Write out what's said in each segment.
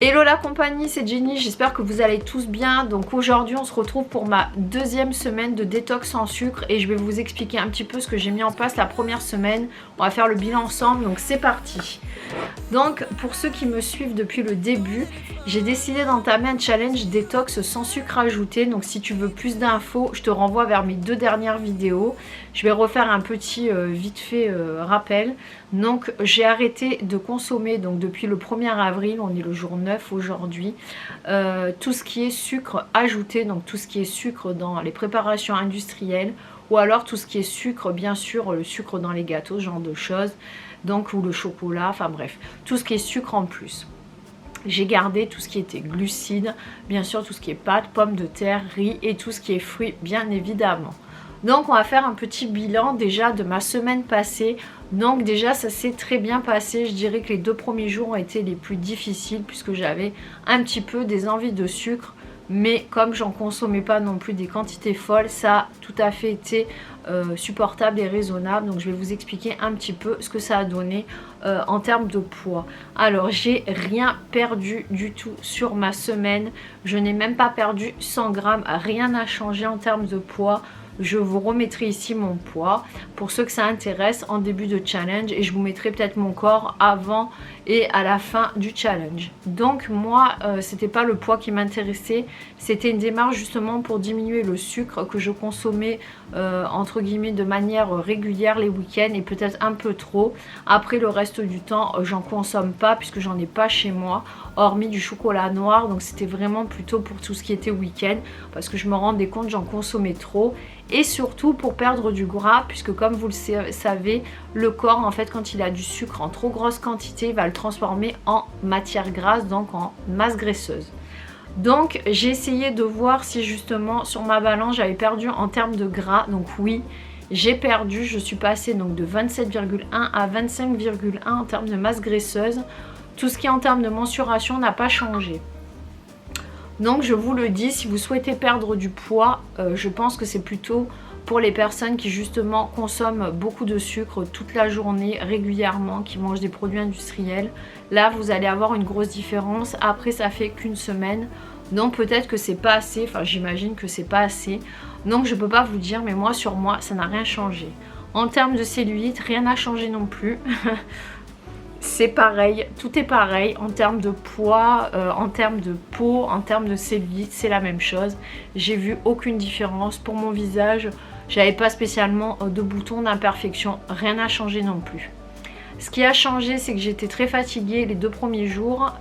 Hello la compagnie, c'est Jenny, j'espère que vous allez tous bien. Donc aujourd'hui on se retrouve pour ma deuxième semaine de détox sans sucre et je vais vous expliquer un petit peu ce que j'ai mis en place la première semaine. On va faire le bilan ensemble, donc c'est parti. Donc pour ceux qui me suivent depuis le début, j'ai décidé d'entamer un challenge détox sans sucre ajouté. Donc si tu veux plus d'infos, je te renvoie vers mes deux dernières vidéos. Je vais refaire un petit vite fait rappel. Donc j'ai arrêté de consommer, donc depuis le 1er avril, on est le jour 9 aujourd'hui, tout ce qui est sucre ajouté, donc tout ce qui est sucre dans les préparations industrielles, ou alors tout ce qui est sucre, bien sûr, le sucre dans les gâteaux, ce genre de choses, donc ou le chocolat, enfin bref, tout ce qui est sucre en plus. J'ai gardé tout ce qui était glucides, bien sûr tout ce qui est pâtes, pommes de terre, riz et tout ce qui est fruits, bien évidemment. Donc on va faire un petit bilan déjà de ma semaine passée. Donc déjà ça s'est très bien passé. Je dirais que les 2 premiers jours ont été les plus difficiles puisque j'avais un petit peu des envies de sucre. Mais comme j'en consommais pas non plus des quantités folles, ça a tout à fait été supportable et raisonnable. Donc je vais vous expliquer un petit peu ce que ça a donné en termes de poids. Alors j'ai rien perdu du tout sur ma semaine. Je n'ai même pas perdu 100 grammes. Rien n'a changé en termes de poids. Je vous remettrai ici mon poids pour ceux que ça intéresse en début de challenge et je vous mettrai peut-être mon corps avant et à la fin du challenge. Donc moi c'était pas le poids qui m'intéressait, c'était une démarche justement pour diminuer le sucre que je consommais entre guillemets de manière régulière les week-ends et peut-être un peu trop. Après le reste du temps j'en consomme pas puisque j'en ai pas chez moi hormis du chocolat noir, donc c'était vraiment plutôt pour tout ce qui était week-end parce que je me rendais compte j'en consommais trop. Et surtout pour perdre du gras, puisque comme vous le savez, le corps en fait quand il a du sucre en trop grosse quantité, il va le transformer en matière grasse, donc en masse graisseuse. Donc j'ai essayé de voir si justement sur ma balance j'avais perdu en termes de gras. Donc oui, j'ai perdu, je suis passée donc de 27,1 à 25,1 en termes de masse graisseuse. Tout ce qui est en termes de mensuration n'a pas changé. Donc je vous le dis, si vous souhaitez perdre du poids, je pense que c'est plutôt pour les personnes qui justement consomment beaucoup de sucre toute la journée, régulièrement, qui mangent des produits industriels. Là vous allez avoir une grosse différence, après ça fait qu'une semaine, donc peut-être que c'est pas assez, enfin j'imagine que c'est pas assez. Donc je peux pas vous dire, mais moi sur moi ça n'a rien changé. En termes de cellulite, rien n'a changé non plus. C'est pareil, tout est pareil en termes de poids, en termes de peau, en termes de cellulite, c'est la même chose. J'ai vu aucune différence pour mon visage, j'avais pas spécialement de boutons d'imperfection, rien n'a changé non plus. Ce qui a changé, c'est que j'étais très fatiguée les 2 premiers jours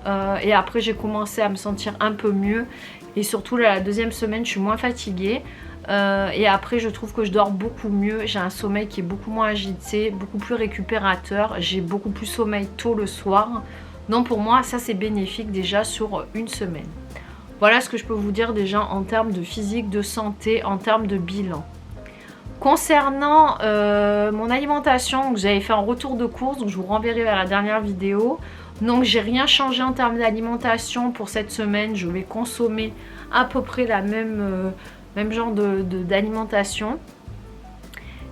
et après j'ai commencé à me sentir un peu mieux et surtout la deuxième semaine je suis moins fatiguée. Et après je trouve que je dors beaucoup mieux, j'ai un sommeil qui est beaucoup moins agité, beaucoup plus récupérateur, j'ai beaucoup plus sommeil tôt le soir. Donc pour moi ça c'est bénéfique déjà sur une semaine. Voilà ce que je peux vous dire déjà en termes de physique, de santé, en termes de bilan. Concernant mon alimentation, j'avais fait un retour de course, donc je vous renverrai vers la dernière vidéo. Donc j'ai rien changé en termes d'alimentation pour cette semaine, je vais consommer à peu près la même genre d'alimentation.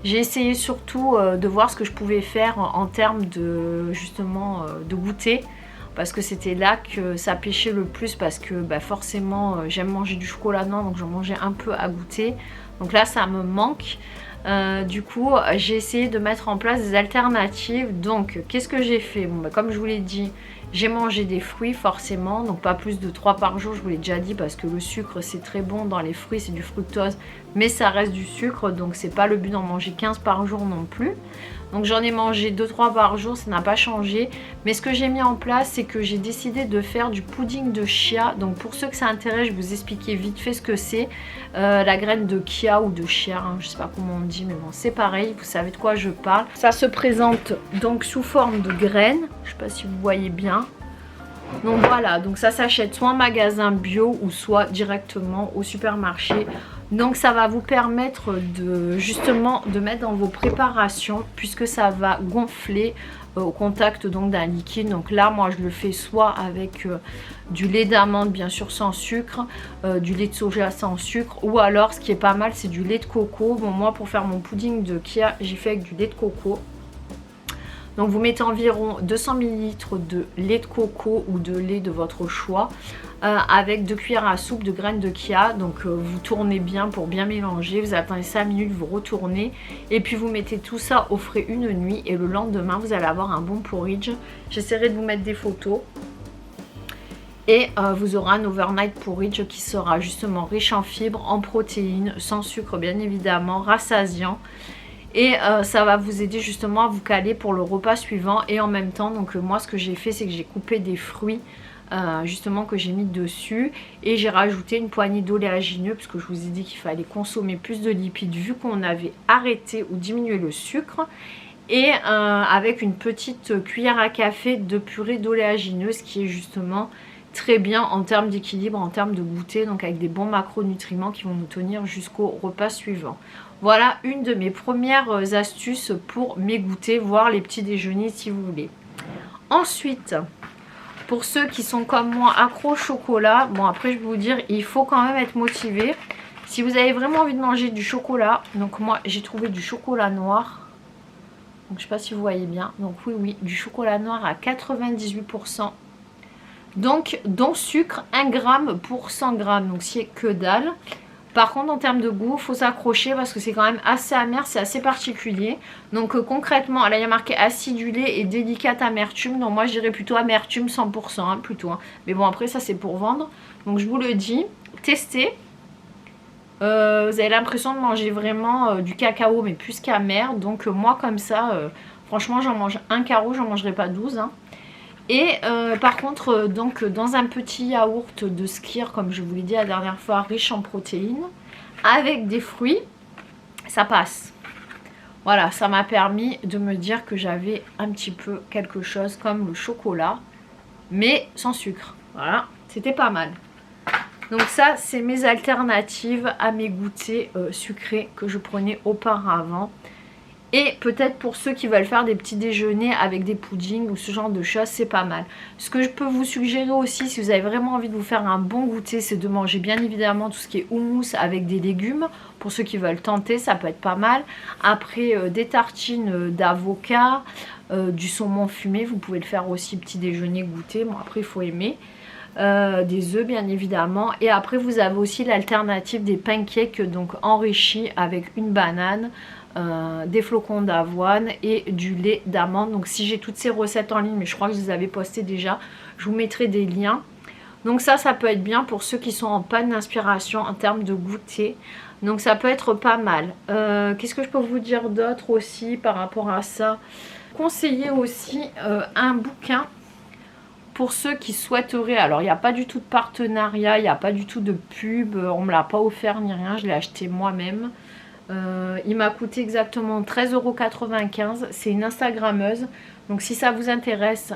J'ai essayé surtout de voir ce que je pouvais faire en termes de justement de goûter parce que c'était là que ça pêchait le plus parce que forcément j'aime manger du chocolat noir donc j'en mangeais un peu à goûter. Donc là ça me manque. Du coup j'ai essayé de mettre en place des alternatives. Donc qu'est-ce que j'ai fait? Bon, comme je vous l'ai dit, j'ai mangé des fruits forcément, donc pas plus de 3 par jour, je vous l'ai déjà dit, parce que le sucre c'est très bon dans les fruits, c'est du fructose, mais ça reste du sucre, donc c'est pas le but d'en manger 15 par jour non plus. Donc j'en ai mangé 2-3 par jour, ça n'a pas changé. Mais ce que j'ai mis en place, c'est que j'ai décidé de faire du pudding de chia. Donc pour ceux que ça intéresse, je vais vous expliquer vite fait ce que c'est. La graine de chia ou de chia, hein, je sais pas comment on dit, mais bon c'est pareil, vous savez de quoi je parle. Ça se présente donc sous forme de graines, je sais pas si vous voyez bien. Donc voilà, donc ça s'achète soit en magasin bio ou soit directement au supermarché. Donc ça va vous permettre de justement de mettre dans vos préparations puisque ça va gonfler au contact donc d'un liquide. Donc là moi je le fais soit avec du lait d'amande bien sûr sans sucre, du lait de soja sans sucre, ou alors ce qui est pas mal c'est du lait de coco. Bon moi pour faire mon pudding de chia j'ai fait avec du lait de coco. Donc vous mettez environ 200 ml de lait de coco ou de lait de votre choix avec 2 cuillères à soupe de graines de chia. Donc vous tournez bien pour bien mélanger, vous attendez 5 minutes, vous retournez et puis vous mettez tout ça au frais une nuit et le lendemain vous allez avoir un bon porridge. J'essaierai de vous mettre des photos. Et vous aurez un overnight porridge qui sera justement riche en fibres, en protéines, sans sucre bien évidemment, rassasiant. Et ça va vous aider justement à vous caler pour le repas suivant. Et en même temps, donc moi ce que j'ai fait, c'est que j'ai coupé des fruits justement que j'ai mis dessus. Et j'ai rajouté une poignée d'oléagineux parce que je vous ai dit qu'il fallait consommer plus de lipides vu qu'on avait arrêté ou diminué le sucre. Et avec une petite cuillère à café de purée d'oléagineuse qui est justement très bien en termes d'équilibre, en termes de goûter, donc avec des bons macronutriments qui vont nous tenir jusqu'au repas suivant. Voilà une de mes premières astuces pour mes goûters, voire les petits déjeuners si vous voulez. Ensuite, pour ceux qui sont comme moi accros au chocolat, bon après je vais vous dire, il faut quand même être motivé. Si vous avez vraiment envie de manger du chocolat, donc moi j'ai trouvé du chocolat noir. Donc je sais pas si vous voyez bien, donc oui, du chocolat noir à 98%. Donc, dont sucre 1 g pour 100 g, donc c'est que dalle. Par contre, en termes de goût, il faut s'accrocher parce que c'est quand même assez amer, c'est assez particulier. Donc concrètement, là il y a marqué acidulé et délicate amertume. Donc moi je dirais plutôt amertume 100%, hein, plutôt. Hein. Mais bon, après ça c'est pour vendre. Donc je vous le dis, testez. Vous avez l'impression de manger vraiment du cacao, mais plus qu'amer. Donc moi comme ça, franchement j'en mange un carreau, j'en mangerai pas 12. Hein. Et par contre, donc dans un petit yaourt de skyr, comme je vous l'ai dit la dernière fois, riche en protéines, avec des fruits, ça passe. Voilà, ça m'a permis de me dire que j'avais un petit peu quelque chose comme le chocolat, mais sans sucre. Voilà, c'était pas mal. Donc ça, c'est mes alternatives à mes goûters sucrés que je prenais auparavant. Et peut-être pour ceux qui veulent faire des petits déjeuners avec des puddings ou ce genre de choses, c'est pas mal. Ce que je peux vous suggérer aussi, si vous avez vraiment envie de vous faire un bon goûter, c'est de manger bien évidemment tout ce qui est houmous avec des légumes. Pour ceux qui veulent tenter, ça peut être pas mal. Après, des tartines d'avocat, du saumon fumé, vous pouvez le faire aussi petit déjeuner goûter. Bon, après, il faut aimer. Des œufs bien évidemment. Et après, vous avez aussi l'alternative des pancakes, donc enrichis avec une banane. Des flocons d'avoine et du lait d'amande. Donc si j'ai toutes ces recettes en ligne, mais je crois que je les avais postées déjà, je vous mettrai des liens. Donc ça peut être bien pour ceux qui sont en panne d'inspiration en termes de goûter. Donc ça peut être pas mal. Qu'est-ce que je peux vous dire d'autre aussi par rapport à ça? Conseiller aussi un bouquin pour ceux qui souhaiteraient. Alors il n'y a pas du tout de partenariat, il n'y a pas du tout de pub, on ne me l'a pas offert ni rien, je l'ai acheté moi-même. Il m'a coûté exactement 13,95 €. C'est une Instagrammeuse. Donc si ça vous intéresse,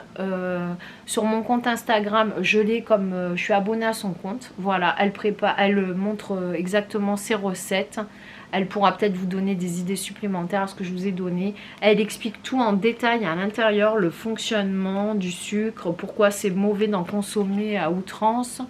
sur mon compte Instagram, je l'ai comme je suis abonnée à son compte. Voilà, elle montre exactement ses recettes. Elle pourra peut-être vous donner des idées supplémentaires à ce que je vous ai donné. Elle explique tout en détail à l'intérieur, le fonctionnement du sucre, pourquoi c'est mauvais d'en consommer à outrance.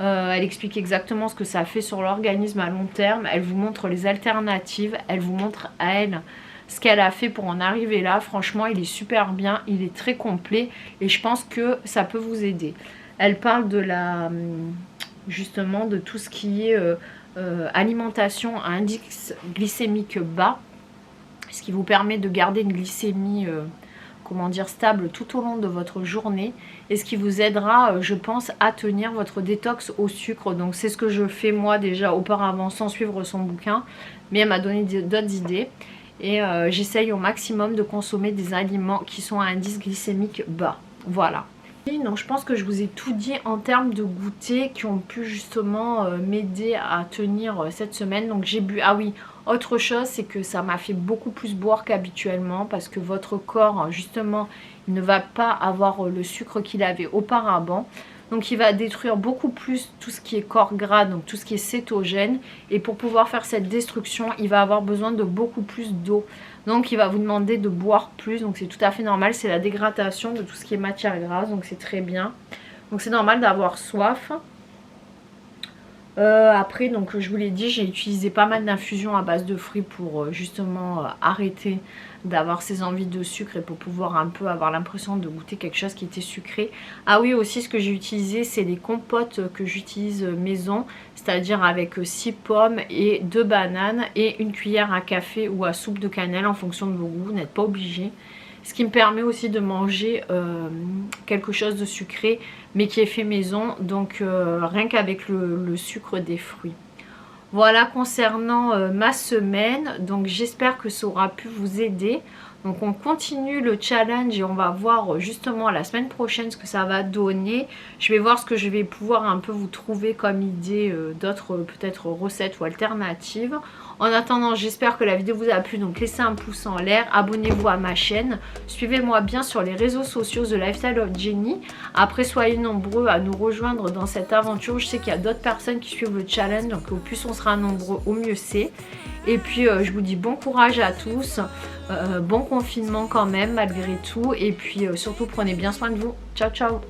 Elle explique exactement ce que ça fait sur l'organisme à long terme. Elle vous montre les alternatives. Elle vous montre à elle ce qu'elle a fait pour en arriver là. Franchement, il est super bien. Il est très complet. Et je pense que ça peut vous aider. Elle parle de justement de tout ce qui est alimentation à indice glycémique bas. Ce qui vous permet de garder une glycémie stable tout au long de votre journée et ce qui vous aidera je pense à tenir votre détox au sucre. Donc c'est ce que je fais moi déjà auparavant sans suivre son bouquin, mais elle m'a donné d'autres idées et j'essaye au maximum de consommer des aliments qui sont à indice glycémique bas. Voilà. Donc je pense que je vous ai tout dit en termes de goûter qui ont pu justement m'aider à tenir cette semaine. Donc j'ai bu, ah oui, autre chose c'est que ça m'a fait beaucoup plus boire qu'habituellement parce que votre corps justement il ne va pas avoir le sucre qu'il avait auparavant. Donc il va détruire beaucoup plus tout ce qui est corps gras, donc tout ce qui est cétogène. Et pour pouvoir faire cette destruction, il va avoir besoin de beaucoup plus d'eau. Donc il va vous demander de boire plus, donc c'est tout à fait normal. C'est la dégradation de tout ce qui est matière grasse, donc c'est très bien. Donc c'est normal d'avoir soif. Après, donc je vous l'ai dit, j'ai utilisé pas mal d'infusions à base de fruits pour justement arrêter d'avoir ces envies de sucre et pour pouvoir un peu avoir l'impression de goûter quelque chose qui était sucré. Ah oui, aussi ce que j'ai utilisé, c'est les compotes que j'utilise maison, c'est-à-dire avec 6 pommes et 2 bananes et une cuillère à café ou à soupe de cannelle en fonction de vos goûts, vous n'êtes pas obligé. Ce qui me permet aussi de manger quelque chose de sucré mais qui est fait maison, donc rien qu'avec le sucre des fruits. Voilà concernant ma semaine, donc j'espère que ça aura pu vous aider. Donc on continue le challenge et on va voir justement la semaine prochaine ce que ça va donner. Je vais voir ce que je vais pouvoir un peu vous trouver comme idée d'autres peut-être recettes ou alternatives. En attendant, j'espère que la vidéo vous a plu, donc laissez un pouce en l'air, abonnez-vous à ma chaîne, suivez-moi bien sur les réseaux sociaux The Lifestyle of Jenny. Après, soyez nombreux à nous rejoindre dans cette aventure. Je sais qu'il y a d'autres personnes qui suivent le challenge, donc au plus on sera nombreux, au mieux c'est. Et puis je vous dis bon courage à tous, bon confinement quand même malgré tout, et puis surtout prenez bien soin de vous. Ciao ciao.